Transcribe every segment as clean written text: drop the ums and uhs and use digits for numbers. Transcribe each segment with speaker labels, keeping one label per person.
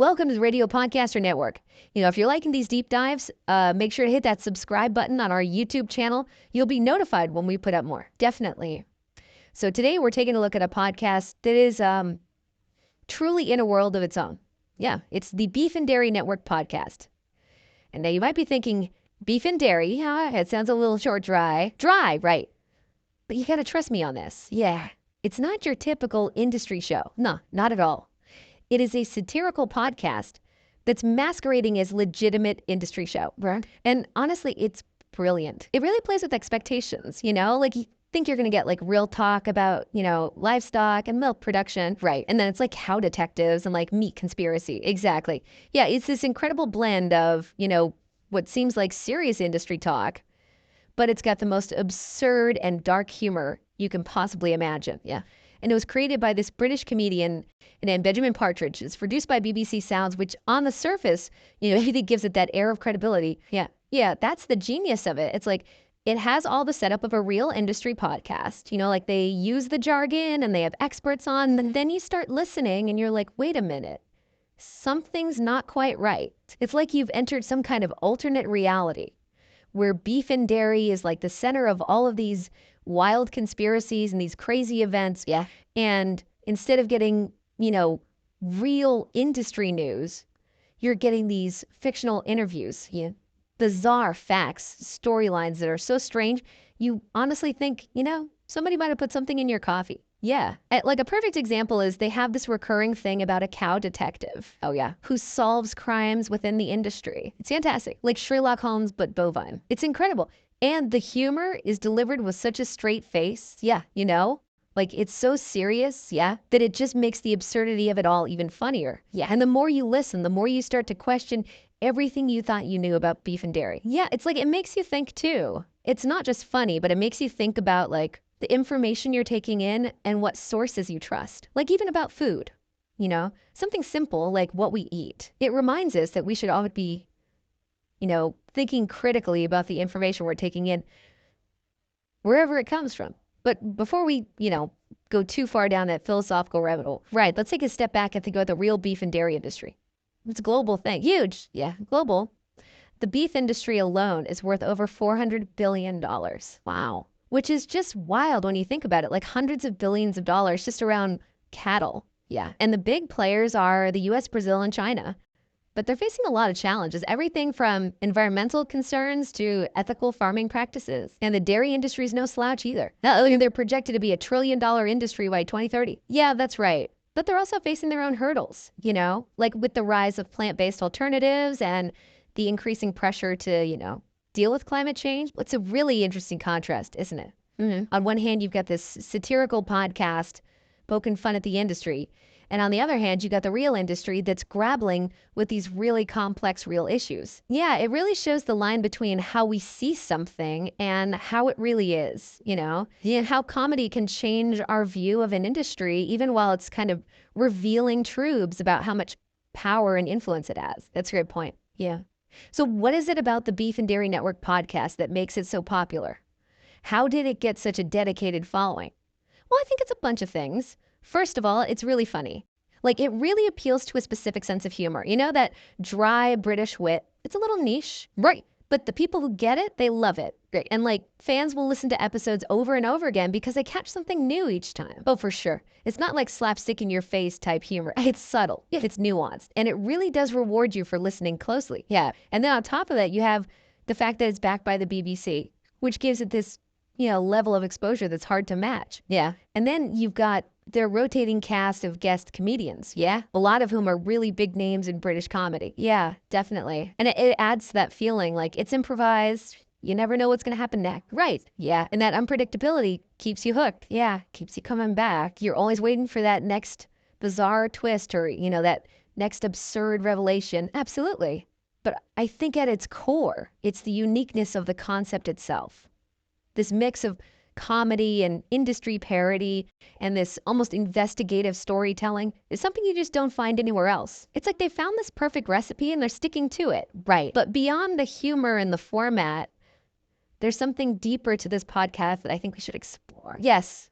Speaker 1: Welcome to the Radio Podcaster Network. If you're liking these deep dives, make sure to hit that subscribe button on our YouTube channel. You'll be notified when we put up more. Definitely. So today we're taking a look at a podcast that is truly in a world of its own. Yeah, it's the Beef and Dairy Network podcast. And now you might be thinking, beef and dairy, huh? It sounds a little short, dry. Dry, right. But you got to trust me on this. Yeah, it's not your typical industry show. No, not at all. It is a satirical podcast that's masquerading as legitimate industry show.
Speaker 2: Right.
Speaker 1: And honestly, it's brilliant. It really plays with expectations, like you think you're going to get like real talk about, livestock and milk production. Right. And then it's like cow detectives and like meat conspiracy. Exactly. Yeah. It's this incredible blend of, what seems like serious industry talk, but it's got the most absurd and dark humor you can possibly imagine. Yeah. And it was created by this British comedian named Benjamin Partridge. It's produced by BBC Sounds, which on the surface, everything gives it that air of credibility. Yeah, that's the genius of it. It's like it has all the setup of a real industry podcast. Like they use the jargon and they have experts on. And then you start listening and you're like, wait a minute, something's not quite right. It's like you've entered some kind of alternate reality where beef and dairy is like the center of all of these wild conspiracies and these crazy events.
Speaker 2: Yeah.
Speaker 1: And instead of getting, real industry news, you're getting these fictional interviews, bizarre facts, storylines that are so strange, you honestly think, somebody might have put something in your coffee. Yeah. Like a perfect example is they have this recurring thing about a cow detective.
Speaker 2: Oh, yeah.
Speaker 1: Who solves crimes within the industry. It's fantastic. Like Sherlock Holmes, but bovine. It's incredible. And the humor is delivered with such a straight face. Yeah. Like it's so serious. Yeah. That it just makes the absurdity of it all even funnier.
Speaker 2: Yeah.
Speaker 1: And the more you listen, the more you start to question everything you thought you knew about beef and dairy. Yeah. It's like it makes you think too. It's not just funny, but it makes you think about like the information you're taking in and what sources you trust. Like even about food, something simple like what we eat. It reminds us that we should all be, thinking critically about the information we're taking in wherever it comes from. But before we, go too far down that philosophical rabbit hole, right, let's take a step back and think about the real beef and dairy industry. It's a global thing. Huge. Yeah, global. The beef industry alone is worth over $400 billion.
Speaker 2: Wow.
Speaker 1: Which is just wild when you think about it, like hundreds of billions of dollars just around cattle.
Speaker 2: Yeah.
Speaker 1: And the big players are the US, Brazil, and China. But they're facing a lot of challenges, everything from environmental concerns to ethical farming practices. And the dairy industry is no slouch either. They're projected to be $1 trillion industry by 2030. Yeah, that's right. But they're also facing their own hurdles, like with the rise of plant-based alternatives and the increasing pressure to, deal with climate change. It's a really interesting contrast, isn't it?
Speaker 2: Mm-hmm.
Speaker 1: On one hand, you've got this satirical podcast poking fun at the industry. And on the other hand, you got the real industry that's grappling with these really complex real issues. Yeah, it really shows the line between how we see something and how it really is, Yeah, how comedy can change our view of an industry, even while it's kind of revealing truths about how much power and influence it has. That's a great point. Yeah. So what is it about the Beef and Dairy Network podcast that makes it so popular? How did it get such a dedicated following? Well, I think it's a bunch of things. First of all, it's really funny. Like it really appeals to a specific sense of humor. That dry British wit. It's a little niche.
Speaker 2: Right.
Speaker 1: But the people who get it, they love it.
Speaker 2: Great.
Speaker 1: And like fans will listen to episodes over and over again because they catch something new each time. Oh, for sure. It's not like slapstick in your face type humor. It's subtle.
Speaker 2: Yeah.
Speaker 1: It's nuanced. And it really does reward you for listening closely. Yeah. And then on top of that, you have the fact that it's backed by the BBC, which gives it this, level of exposure that's hard to match.
Speaker 2: Yeah.
Speaker 1: And then you've got their rotating cast of guest comedians.
Speaker 2: Yeah.
Speaker 1: A lot of whom are really big names in British comedy. Yeah, definitely. And it adds to that feeling like it's improvised. You never know what's going to happen next. Right. Yeah. And that unpredictability keeps you hooked. Yeah. Keeps you coming back. You're always waiting for that next bizarre twist or, that next absurd revelation. Absolutely. But I think at its core, it's the uniqueness of the concept itself. This mix of comedy and industry parody and this almost investigative storytelling is something you just don't find anywhere else. It's like they found this perfect recipe and they're sticking to it.
Speaker 2: Right.
Speaker 1: But beyond the humor and the format, there's something deeper to this podcast that I think we should explore. Yes.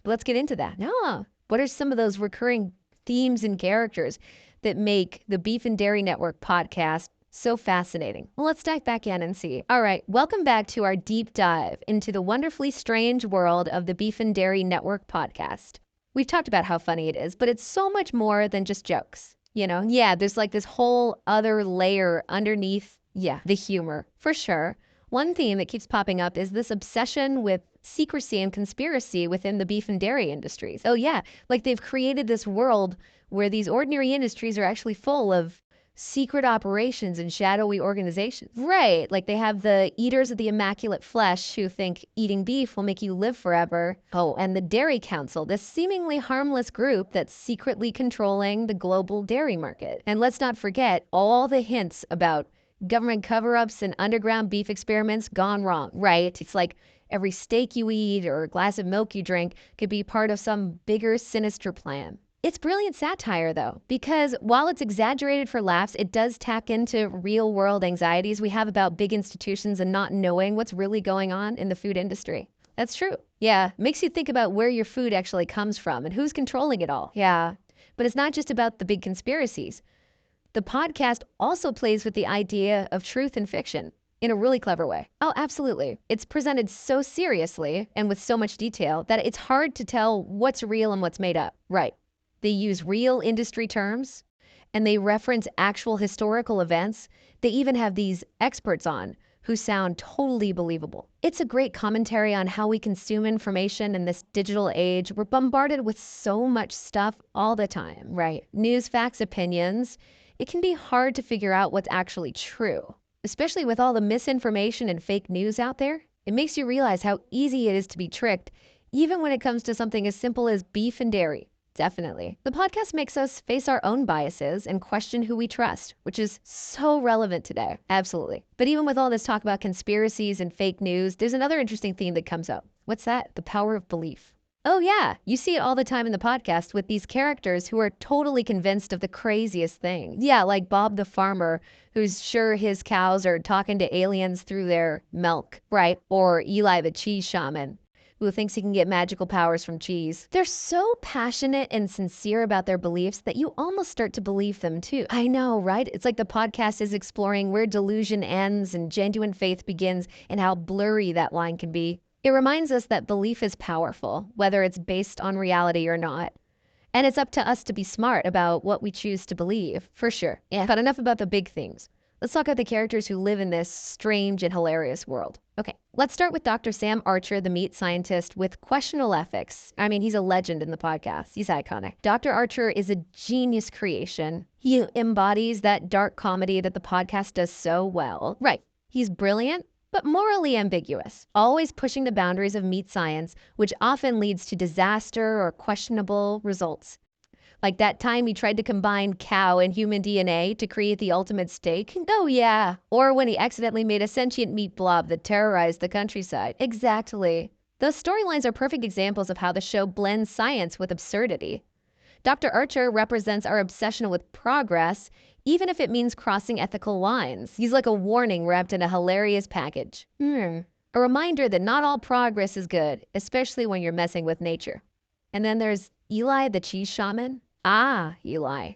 Speaker 1: Let's get into that. No. What are some of those recurring themes and characters that make the Beef and Dairy Network podcast so fascinating. Well, let's dive back in and see. All right, welcome back to our deep dive into the wonderfully strange world of the Beef and Dairy Network podcast. We've talked about how funny it is, but it's so much more than just jokes. Yeah, there's like this whole other layer underneath, the humor, for sure. One theme that keeps popping up is this obsession with secrecy and conspiracy within the beef and dairy industries. Oh yeah, like they've created this world where these ordinary industries are actually full of secret operations and shadowy organizations. Right, like they have the eaters of the immaculate flesh who think eating beef will make you live forever. Oh, and the Dairy Council, this seemingly harmless group that's secretly controlling the global dairy market. And let's not forget all the hints about government cover-ups and underground beef experiments gone wrong, right? It's like every steak you eat or glass of milk you drink could be part of some bigger, sinister plan. It's brilliant satire, though, because while it's exaggerated for laughs, it does tap into real-world anxieties we have about big institutions and not knowing what's really going on in the food industry. That's true. Yeah, makes you think about where your food actually comes from and who's controlling it all. Yeah, but it's not just about the big conspiracies. The podcast also plays with the idea of truth and fiction in a really clever way. Oh, absolutely. It's presented so seriously and with so much detail that it's hard to tell what's real and what's made up. Right. They use real industry terms and they reference actual historical events. They even have these experts on who sound totally believable. It's a great commentary on how we consume information in this digital age. We're bombarded with so much stuff all the time, right? News, facts, opinions. It can be hard to figure out what's actually true, especially with all the misinformation and fake news out there. It makes you realize how easy it is to be tricked, even when it comes to something as simple as beef and dairy. Definitely. The podcast makes us face our own biases and question who we trust, which is so relevant today. Absolutely. But even with all this talk about conspiracies and fake news, there's another interesting theme that comes up. What's that? The power of belief. Oh yeah, you see it all the time in the podcast with these characters who are totally convinced of the craziest things. Yeah, like Bob the farmer, who's sure his cows are talking to aliens through their milk, right? Or Eli the cheese shaman, who thinks he can get magical powers from cheese. They're so passionate and sincere about their beliefs that you almost start to believe them too. I know, right? It's like the podcast is exploring where delusion ends and genuine faith begins and how blurry that line can be. It reminds us that belief is powerful, whether it's based on reality or not. And it's up to us to be smart about what we choose to believe, for sure. Yeah, but enough about the big things. Let's talk about the characters who live in this strange and hilarious world. Okay, let's start with Dr. Sam Archer, the meat scientist with questionable ethics. I mean, he's a legend in the podcast. He's iconic. Dr. Archer is a genius creation. He embodies that dark comedy that the podcast does so well. Right, he's brilliant, but morally ambiguous, always pushing the boundaries of meat science, which often leads to disaster or questionable results. Like that time he tried to combine cow and human DNA to create the ultimate steak. Oh yeah. Or when he accidentally made a sentient meat blob that terrorized the countryside. Exactly. Those storylines are perfect examples of how the show blends science with absurdity. Dr. Archer represents our obsession with progress, even if it means crossing ethical lines. He's like a warning wrapped in a hilarious package. A reminder that not all progress is good, especially when you're messing with nature. And then there's Eli the cheese shaman. Ah, Eli.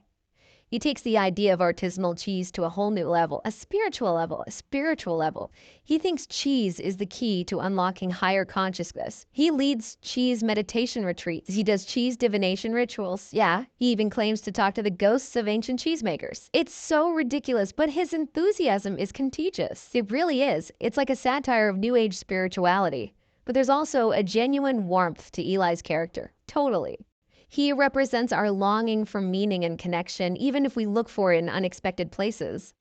Speaker 1: He takes the idea of artisanal cheese to a whole new level, a spiritual level. He thinks cheese is the key to unlocking higher consciousness. He leads cheese meditation retreats. He does cheese divination rituals. Yeah, he even claims to talk to the ghosts of ancient cheesemakers. It's so ridiculous, but his enthusiasm is contagious. It really is. It's like a satire of New Age spirituality. But there's also a genuine warmth to Eli's character. Totally. He represents our longing for meaning and connection, even if we look for it in unexpected places.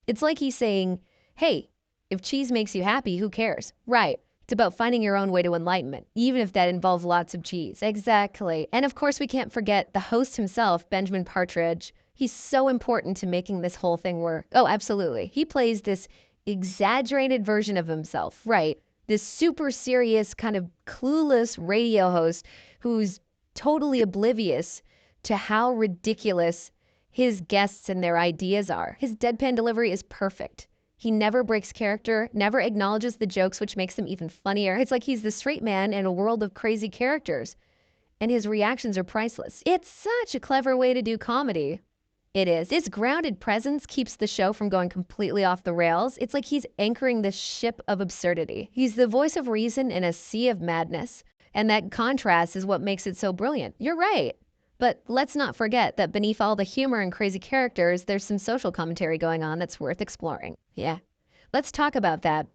Speaker 1: It's like he's saying, hey, if cheese makes you happy, who cares? Right. It's about finding your own way to enlightenment, even if that involves lots of cheese. Exactly. And of course, we can't forget the host himself, Benjamin Partridge. He's so important to making this whole thing work. Oh, absolutely. He plays this exaggerated version of himself, right? This super serious, kind of clueless radio host who's totally oblivious to how ridiculous his guests and their ideas are. His deadpan delivery is perfect. He never breaks character, never acknowledges the jokes, which makes them even funnier. It's like he's the straight man in a world of crazy characters, and his reactions are priceless. It's such a clever way to do comedy. It is. His grounded presence keeps the show from going completely off the rails. It's like he's anchoring the ship of absurdity. He's the voice of reason in a sea of madness. And that contrast is what makes it so brilliant. You're right. But let's not forget that beneath all the humor and crazy characters, there's some social commentary going on that's worth exploring. Yeah. Let's talk about that.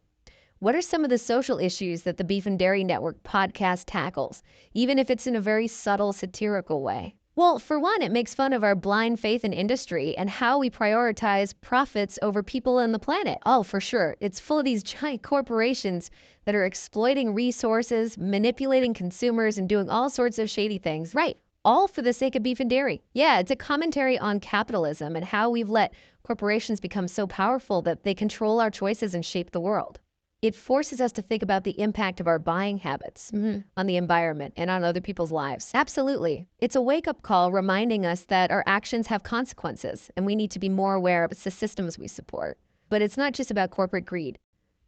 Speaker 1: What are some of the social issues that the Beef and Dairy Network podcast tackles, even if it's in a very subtle, satirical way? Well, for one, it makes fun of our blind faith in industry and how we prioritize profits over people and the planet. Oh, for sure. It's full of these giant corporations that are exploiting resources, manipulating consumers, and doing all sorts of shady things. Right. All for the sake of beef and dairy. Yeah, it's a commentary on capitalism and how we've let corporations become so powerful that they control our choices and shape the world. It forces us to think about the impact of our buying habits on the environment and on other people's lives. Absolutely. It's a wake-up call reminding us that our actions have consequences and we need to be more aware of the systems we support. But it's not just about corporate greed.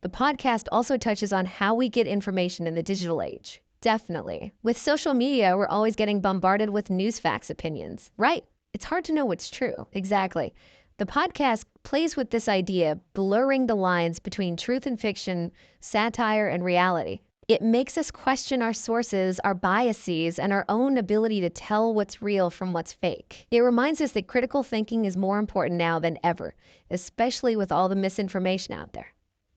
Speaker 1: The podcast also touches on how we get information in the digital age. Definitely. With social media, we're always getting bombarded with news facts opinions. Right. It's hard to know what's true. Exactly. The podcast plays with this idea, blurring the lines between truth and fiction, satire and reality. It makes us question our sources, our biases, and our own ability to tell what's real from what's fake. It reminds us that critical thinking is more important now than ever, especially with all the misinformation out there.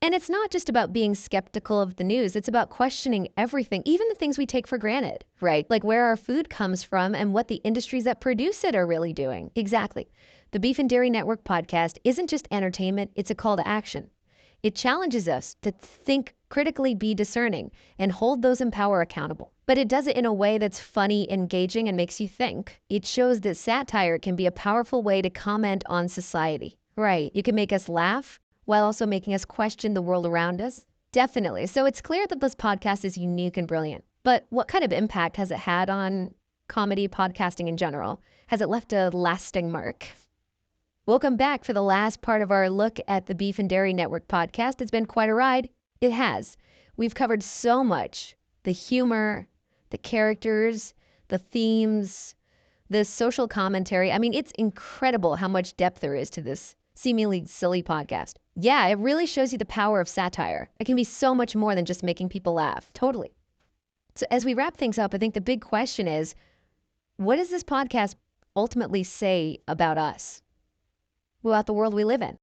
Speaker 1: And it's not just about being skeptical of the news, it's about questioning everything, even the things we take for granted, right? Like where our food comes from and what the industries that produce it are really doing. Exactly. The Beef and Dairy Network podcast isn't just entertainment, it's a call to action. It challenges us to think critically, be discerning, and hold those in power accountable. But it does it in a way that's funny, engaging, and makes you think. It shows that satire can be a powerful way to comment on society. Right, you can make us laugh while also making us question the world around us. Definitely. So it's clear that this podcast is unique and brilliant. But what kind of impact has it had on comedy podcasting in general? Has it left a lasting mark? Welcome back for the last part of our look at the Beef and Dairy Network podcast. It's been quite a ride. It has. We've covered so much. The humor, the characters, the themes, the social commentary. I mean, it's incredible how much depth there is to this seemingly silly podcast. Yeah, it really shows you the power of satire. It can be so much more than just making people laugh. Totally. So as we wrap things up, I think the big question is, what does this podcast ultimately say about us? About the world we live in?